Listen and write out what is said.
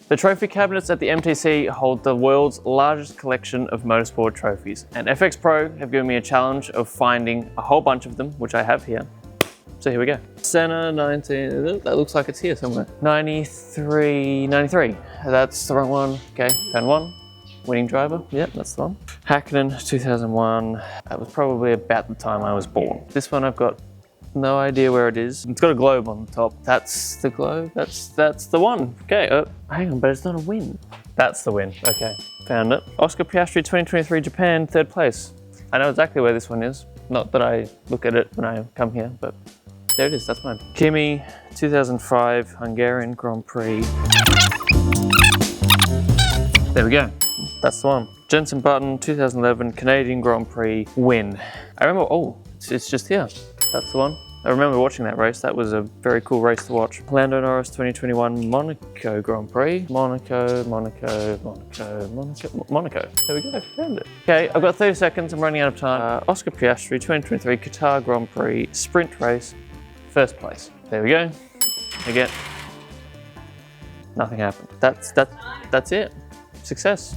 The trophy cabinets at the MTC hold the world's largest collection of motorsport trophies, and FxPro have given me a challenge of finding a whole bunch of them, which I have here. So here we go. Senna 19, that looks like it's here somewhere. 93, that's the wrong one. Okay, found one. Winning driver, yep, that's the one. Hakkinen 2001, that was probably about the time I was born. This one I've got no idea where it is. It's got a globe on the top. That's the globe, that's the one. Okay, hang on, but it's not a win. That's the win, okay, found it. Oscar Piastri 2023 Japan, 3rd place. I know exactly where this one is. Not that I look at it when I come here, but there it is, that's mine. Kimi 2005 Hungarian Grand Prix. There we go, that's the one. Jenson Button 2011 Canadian Grand Prix win. I remember, oh, it's just here. That's the one. I remember watching that race. That was a very cool race to watch. Lando Norris 2021 Monaco Grand Prix. Monaco. There we go, found it. Okay, I've got 30 seconds, I'm running out of time. Oscar Piastri 2023 Qatar Grand Prix sprint race, 1st place. There we go. Again, nothing happened. That's it. Success.